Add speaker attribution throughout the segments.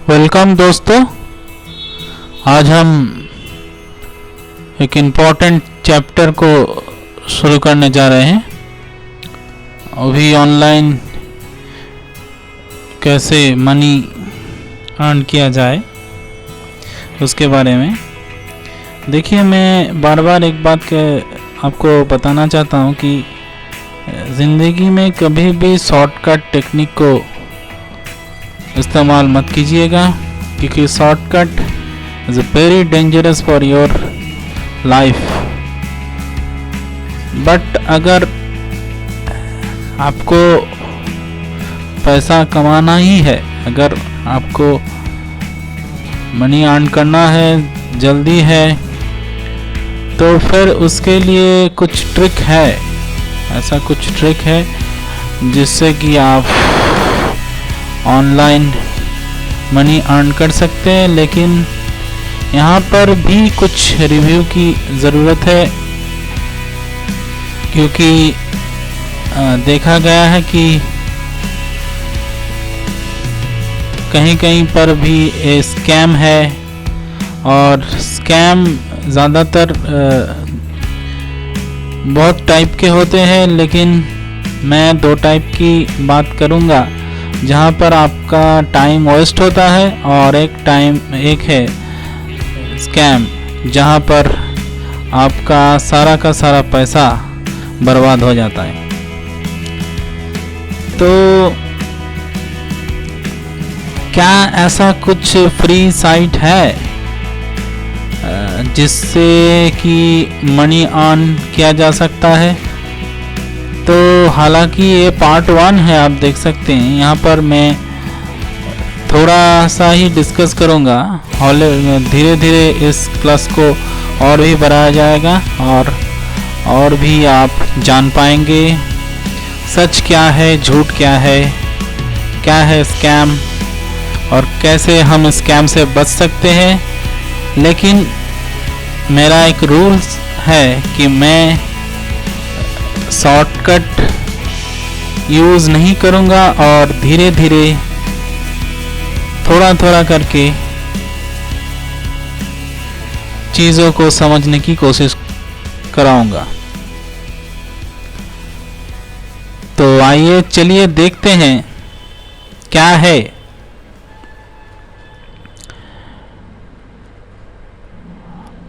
Speaker 1: Welcome दोस्तों। आज हम एक इम्पॉर्टेंट चैप्टर को शुरू करने जा रहे हैं। अभी ऑनलाइन कैसे मनी अर्न किया जाए उसके बारे में। देखिए, मैं बार बार एक बात आपको बताना चाहता हूँ कि ज़िंदगी में कभी भी शॉर्टकट टेक्निक को इस्तेमाल मत कीजिएगा, क्योंकि shortcut is very dangerous for your life. But अगर आपको पैसा कमाना ही है, अगर आपको मनी अर्न करना है, जल्दी है, तो फिर उसके लिए कुछ ट्रिक है। ऐसा कुछ ट्रिक है जिससे कि आप ऑनलाइन मनी अर्न कर सकते हैं। लेकिन यहाँ पर भी कुछ रिव्यू की ज़रूरत है, क्योंकि देखा गया है कि कहीं कहीं पर भी ये स्कैम है, और स्कैम ज़्यादातर बहुत टाइप के होते हैं। लेकिन मैं दो टाइप की बात करूँगा जहाँ पर आपका टाइम वेस्ट होता है, और एक है स्कैम जहाँ पर आपका सारा का सारा पैसा बर्बाद हो जाता है। तो क्या ऐसा कुछ फ्री साइट है जिससे कि मनी अर्न किया जा सकता है? तो हालांकि ये पार्ट 1 है, आप देख सकते हैं। यहाँ पर मैं थोड़ा सा ही डिस्कस करूँगा, धीरे धीरे इस क्लास को और भी बढ़ाया जाएगा, और भी आप जान पाएंगे सच क्या है, झूठ क्या है स्कैम, और कैसे हम स्कैम से बच सकते हैं। लेकिन मेरा एक रूल्स है कि मैं शॉर्टकट यूज़ नहीं करूँगा, और धीरे धीरे थोड़ा थोड़ा करके चीज़ों को समझने की कोशिश कराऊंगा। तो आइए चलिए देखते हैं क्या है।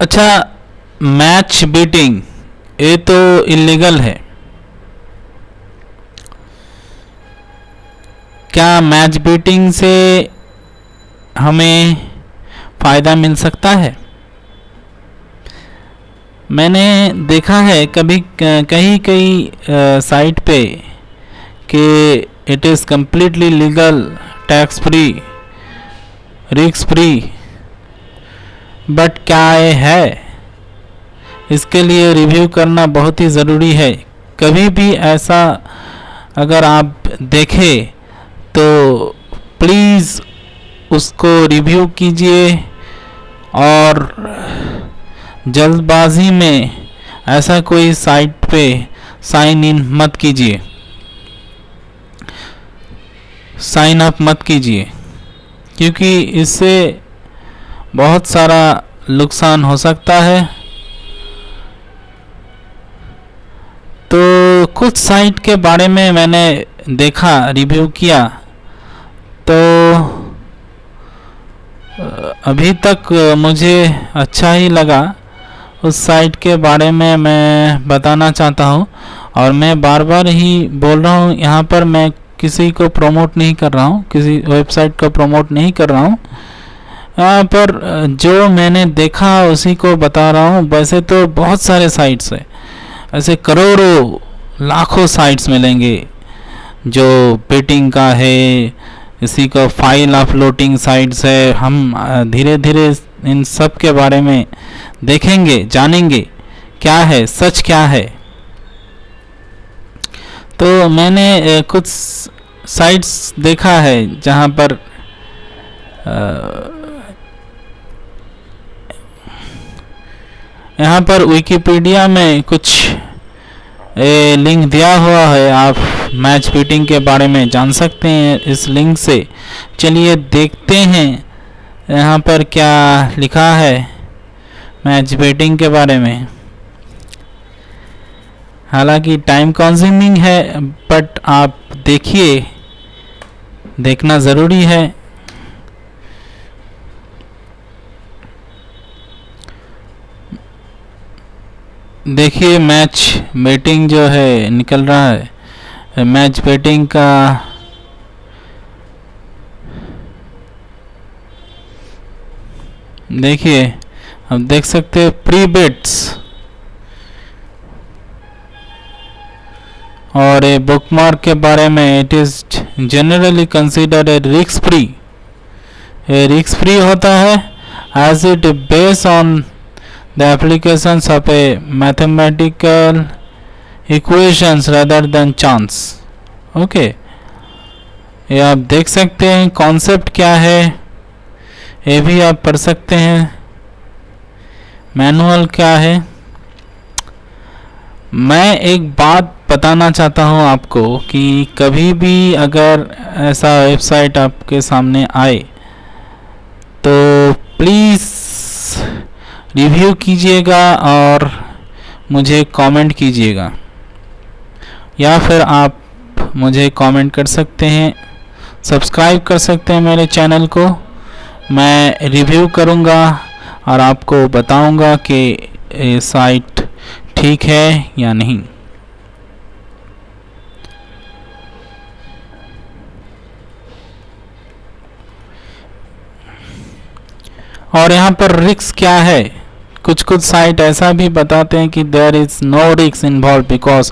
Speaker 1: अच्छा, मैच बीटिंग ये तो इलीगल है। क्या मैच बीटिंग से हमें फ़ायदा मिल सकता है? मैंने देखा है कई साइट पे कि it is completely legal, tax free, risk free. But क्या ये है? इसके लिए रिव्यू करना बहुत ही ज़रूरी है। कभी भी ऐसा अगर आप देखें तो प्लीज़ उसको रिव्यू कीजिए, और जल्दबाजी में ऐसा कोई साइट पे साइन इन मत कीजिए, साइन अप मत कीजिए, क्योंकि इससे बहुत सारा नुकसान हो सकता है। तो कुछ साइट के बारे में मैंने देखा, रिव्यू किया, तो अभी तक मुझे अच्छा ही लगा। उस साइट के बारे में मैं बताना चाहता हूँ, और मैं बार बार ही बोल रहा हूँ, यहाँ पर मैं किसी को प्रमोट नहीं कर रहा हूँ, किसी वेबसाइट को प्रमोट नहीं कर रहा हूँ। यहाँ पर जो मैंने देखा उसी को बता रहा हूँ। वैसे तो बहुत सारे साइट्स हैं, ऐसे करोड़ों लाखों साइट्स मिलेंगे जो बेटिंग का है, इसी का फाइल अपलोडिंग साइट्स है। हम धीरे धीरे इन सब के बारे में देखेंगे, जानेंगे क्या है, सच क्या है। तो मैंने कुछ साइट्स देखा है जहाँ पर यहाँ पर विकिपीडिया में कुछ लिंक दिया हुआ है, आप मैच बीटिंग के बारे में जान सकते हैं इस लिंक से। चलिए देखते हैं यहाँ पर क्या लिखा है मैच बेटिंग के बारे में। हालांकि टाइम कंज्यूमिंग है, बट आप देखिए, देखना ज़रूरी है। देखिए मैच बेटिंग जो है निकल रहा है, मैच बेटिंग का देखिए, आप देख सकते हैं प्री बेट्स और ए बुकमार्क के बारे में। It is generally considered a risk free. ये रिस्क फ्री होता है as it based on the applications of a mathematical equations rather than chance. Okay, ये आप देख सकते हैं कॉन्सेप्ट क्या है, ये भी आप पढ़ सकते हैं। मैनुअल क्या है। मैं एक बात बताना चाहता हूँ आपको कि कभी भी अगर ऐसा वेबसाइट आपके सामने आए तो प्लीज़ रिव्यू कीजिएगा और मुझे कमेंट कीजिएगा, या फिर आप मुझे कमेंट कर सकते हैं, सब्सक्राइब कर सकते हैं मेरे चैनल को। मैं रिव्यू करूँगा और आपको बताऊँगा कि ये साइट ठीक है या नहीं। और यहाँ पर रिस्क क्या है, कुछ कुछ साइट ऐसा भी बताते हैं कि there is no risk involve because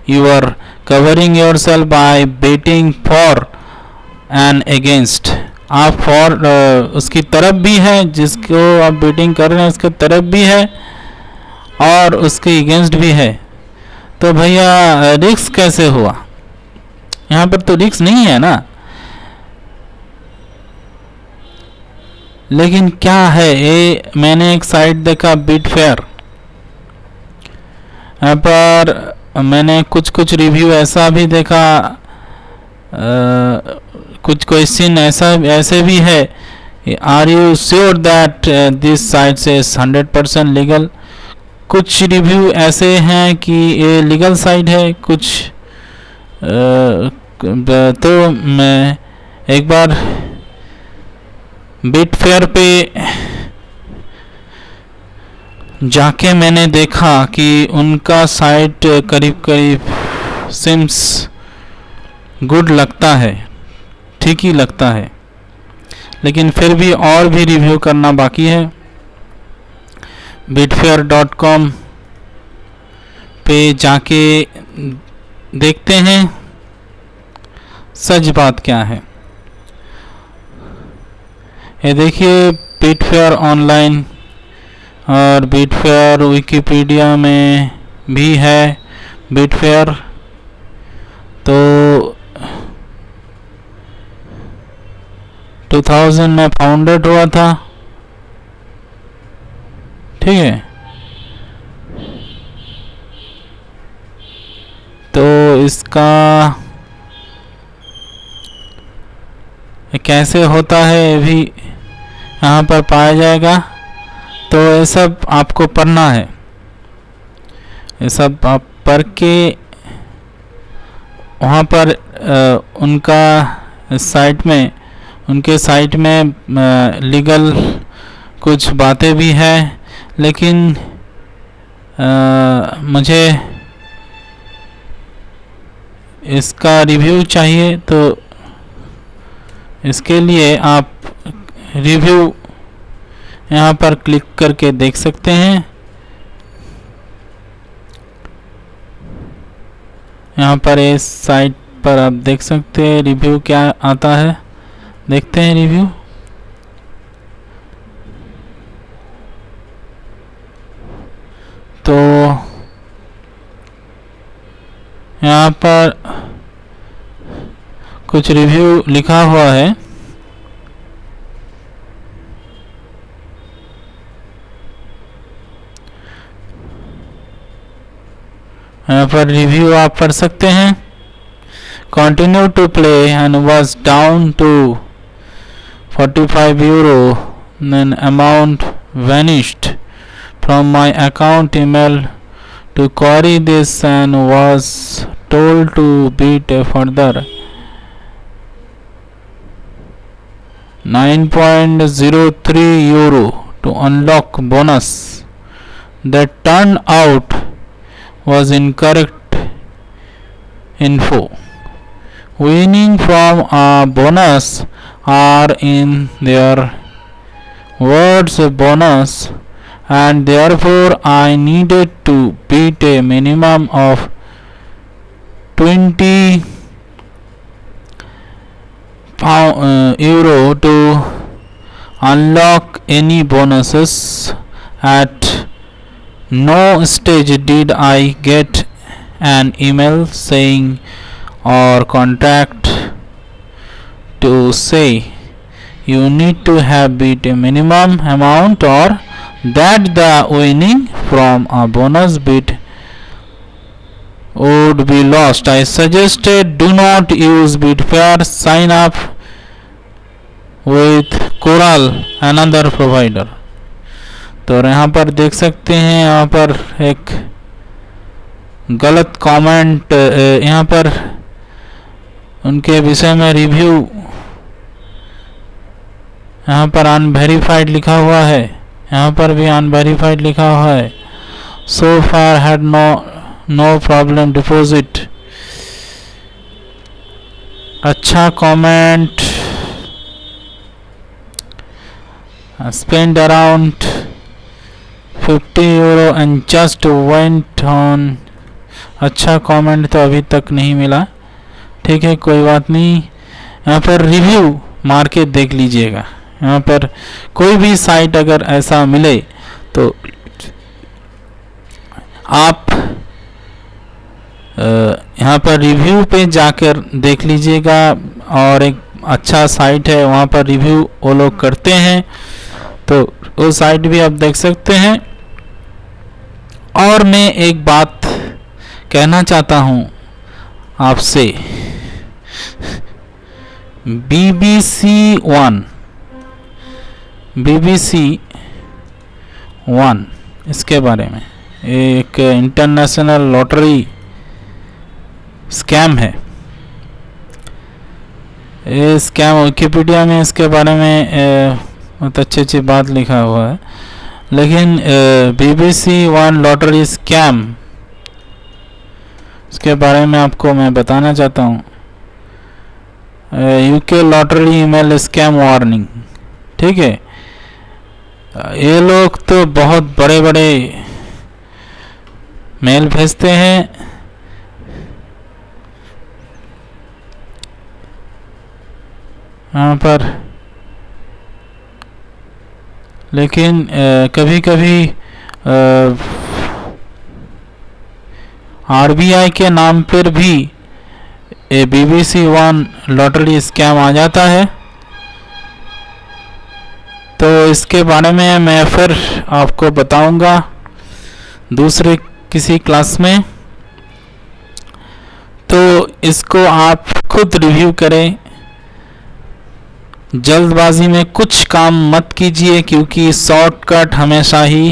Speaker 1: you are covering your self by betting for and against. आप फॉर उसकी तरफ भी है, जिसको आप बेटिंग कर रहे हैं उसके तरफ भी है और उसके अगेंस्ट भी है। तो भैया रिस्क कैसे हुआ? यहाँ पर तो रिस्क नहीं है ना। लेकिन क्या है ये, मैंने एक साइट देखा बिटफेयर, यहाँ पर मैंने कुछ कुछ रिव्यू ऐसा भी देखा, कुछ क्वेश्चन ऐसे भी है, are you sure that this site is 100% legal. कुछ रिव्यू ऐसे हैं कि ये लीगल साइट है, कुछ तो मैं एक बार बिटफेयर पे जाके मैंने देखा कि उनका साइट करीब करीब सिम्स गुड लगता है, ठीक ही लगता है, लेकिन फिर भी और भी रिव्यू करना बाकी है। bitfair.com पे जाके देखते हैं सच बात क्या है। ये देखिए बिटफेयर ऑनलाइन और बिटफेयर विकिपीडिया में भी है। बिटफेयर तो 2000 में फाउंडेड हुआ था, ठीक है। तो इसका कैसे होता है ये भी यहाँ पर पाया जाएगा। तो ये सब आपको पढ़ना है, ये सब आप पढ़ के वहाँ पर उनका साइट में, उनके साइट में लीगल कुछ बातें भी हैं, लेकिन मुझे इसका रिव्यू चाहिए, तो इसके लिए आप रिव्यू यहाँ पर क्लिक करके देख सकते हैं। यहाँ पर इस साइट पर आप देख सकते हैं रिव्यू क्या आता है। देखते हैं रिव्यू। तो यहाँ पर कुछ रिव्यू लिखा हुआ है। यहाँ पर रिव्यू आप पढ़ सकते हैं। Continue to play and was down to €45 then amount vanished from my account email to query this and was told to bid a further 9.03 euro to unlock bonus that turned out was incorrect info. Winning from a bonus are in their words bonus, and therefore I needed to beat a minimum of 20 euro to unlock any bonuses. At no stage did I get an email saying or contact to say you need to have beat a minimum amount or that the winning from a bonus bid would be lost. I suggested do not use Bitfair, sign up with Coral, another provider. तो यहाँ पर देख सकते हैं, यहाँ पर एक गलत कमेंट, यहाँ पर उनके विषय में रिव्यू, यहाँ पर अनवेरिफाइड लिखा हुआ है, यहाँ पर भी अनवेरिफाइड लिखा हुआ है. सो फार हैड नो प्रॉब्लम डिपॉजिट. अच्छा comment. Spend around 50 euro and just went on. अच्छा कमेंट तो अभी तक नहीं मिला. ठीक है, कोई बात नहीं. यहाँ पर रिव्यू मार के देख लीजिएगा. यहाँ पर कोई भी साइट अगर ऐसा मिले तो आप यहाँ पर रिव्यू पे जाकर देख लीजिएगा. और एक अच्छा साइट है, वहाँ पर रिव्यू वो लोग करते हैं, तो वो साइट भी आप देख सकते हैं. और मैं एक बात कहना चाहता हूँ आपसे. BBC वन इसके बारे में एक इंटरनेशनल लॉटरी स्कैम है. ये स्कैम विकिपीडिया में इसके बारे में बहुत अच्छी बात लिखा हुआ है, लेकिन BBC वन लॉटरी स्कैम इसके बारे में आपको मैं बताना चाहता हूँ. UK lottery email scam warning. ठीक है, ये लोग तो बहुत बड़े बड़े मेल भेजते हैं. यहाँ पर लेकिन कभी कभी RBI के नाम पर भी BBC वन लॉटरी स्कैम आ जाता है. तो इसके बारे में मैं फिर आपको बताऊंगा दूसरे किसी क्लास में. तो इसको आप खुद रिव्यू करें. जल्दबाजी में कुछ काम मत कीजिए, क्योंकि शॉर्टकट हमेशा ही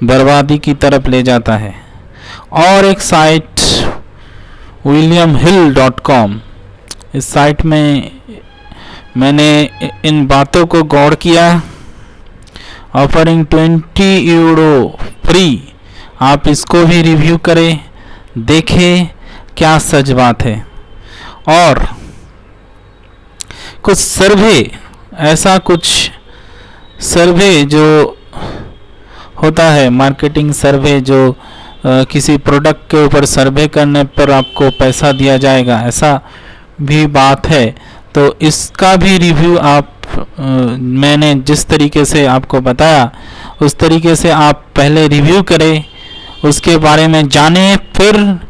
Speaker 1: बर्बादी की तरफ ले जाता है. और एक साइट williamhill.com, इस साइट में मैंने इन बातों को गौर किया. Offering 20 euro free. आप इसको भी रिव्यू करें, देखें क्या सच बात है. और कुछ सर्वे, ऐसा कुछ सर्वे जो होता है, मार्केटिंग सर्वे, जो किसी प्रोडक्ट के ऊपर सर्वे करने पर आपको पैसा दिया जाएगा, ऐसा भी बात है. तो इसका भी रिव्यू आप मैंने जिस तरीके से आपको बताया उस तरीके से आप पहले रिव्यू करें, उसके बारे में जानें, फिर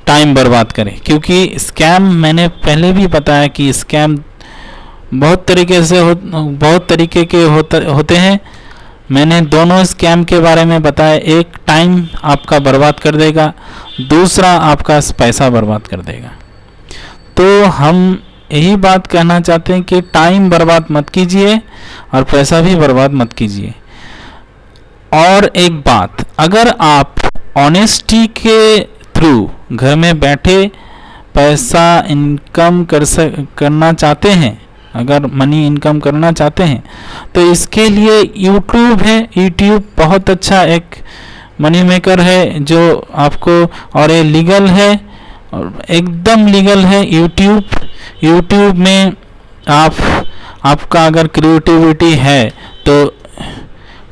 Speaker 1: टाइम बर्बाद करें. क्योंकि स्कैम मैंने पहले भी बताया कि स्कैम बहुत तरीके के होते हैं. मैंने दोनों स्कैम के बारे में बताया. एक टाइम आपका बर्बाद कर देगा, दूसरा आपका पैसा बर्बाद कर देगा. तो हम यही बात कहना चाहते हैं कि टाइम बर्बाद मत कीजिए और पैसा भी बर्बाद मत कीजिए। और एक बात, अगर आप ऑनेस्टी के थ्रू घर में बैठे पैसा इनकम करना चाहते हैं, अगर मनी इनकम करना चाहते हैं, तो इसके लिए यूट्यूब है। यूट्यूब बहुत अच्छा एक मनी मेकर है जो आपको, और ये लीगल है, और एकदम लीगल है यूट्यूब में आपका अगर क्रिएटिविटी है तो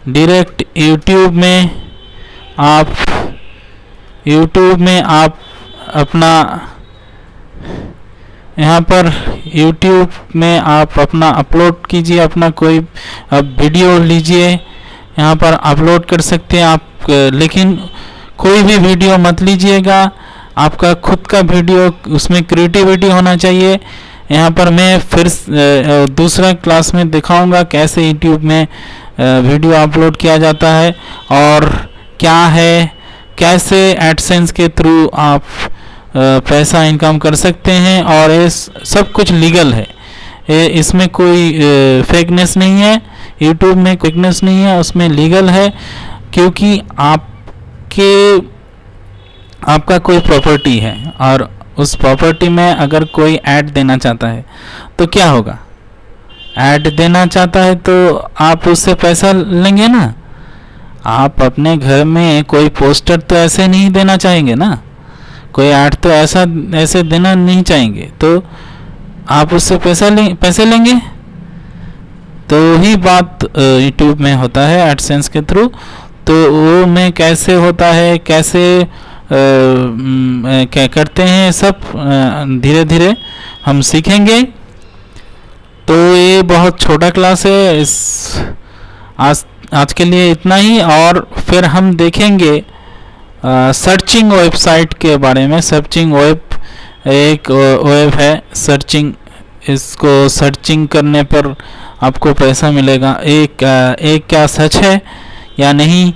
Speaker 1: डायरेक्ट यूट्यूब में आप अपना, यहाँ पर यूट्यूब में आप अपना अपलोड कीजिए, अपना कोई वीडियो लीजिए, यहाँ पर अपलोड कर सकते हैं आप। लेकिन कोई भी वीडियो मत लीजिएगा, आपका खुद का वीडियो, उसमें क्रिएटिविटी होना चाहिए। यहाँ पर मैं फिर दूसरा क्लास में दिखाऊंगा कैसे यूट्यूब में वीडियो अपलोड किया जाता है और क्या है, कैसे एडसेंस के थ्रू आप पैसा इनकम कर सकते हैं। और ये सब कुछ लीगल है, इसमें कोई फेकनेस नहीं है, यूट्यूब में फेकनेस नहीं है, उसमें लीगल है। क्योंकि आपका कोई प्रॉपर्टी है और उस प्रॉपर्टी में अगर कोई ऐड देना चाहता है तो क्या होगा, ऐड देना चाहता है तो आप उससे पैसा लेंगे ना। आप अपने घर में कोई पोस्टर तो ऐसे नहीं देना चाहेंगे ना, कोई ऐड तो ऐसे देना नहीं चाहेंगे, तो आप उससे पैसे लेंगे। तो वही बात यूट्यूब में होता है एडसेंस के थ्रू। तो वो में कैसे होता है, कैसे क्या करते हैं, सब धीरे धीरे हम सीखेंगे। तो ये बहुत छोटा क्लास है, आज के लिए इतना ही। और फिर हम देखेंगे सर्चिंग वेबसाइट के बारे में। सर्चिंग वेब एक वेब है, सर्चिंग, इसको सर्चिंग करने पर आपको पैसा मिलेगा। एक क्या सच है या नहीं,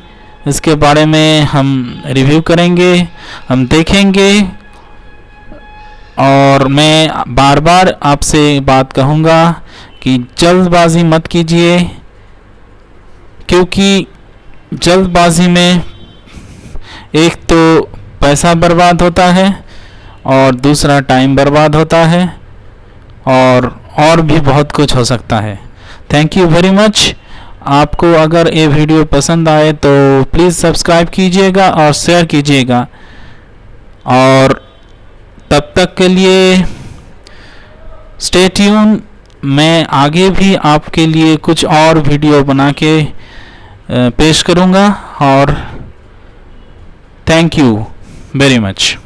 Speaker 1: इसके बारे में हम रिव्यू करेंगे, हम देखेंगे। और मैं बार बार आपसे बात कहूँगा कि जल्दबाजी मत कीजिए, क्योंकि जल्दबाजी में एक तो पैसा बर्बाद होता है और दूसरा टाइम बर्बाद होता है, और भी बहुत कुछ हो सकता है। Thank you very much. आपको अगर ये वीडियो पसंद आए तो प्लीज़ सब्सक्राइब कीजिएगा और शेयर कीजिएगा। और तब तक के लिए स्टे ट्यून। मैं आगे भी आपके लिए कुछ और वीडियो बना के पेश करूँगा। और थैंक यू वेरी मच।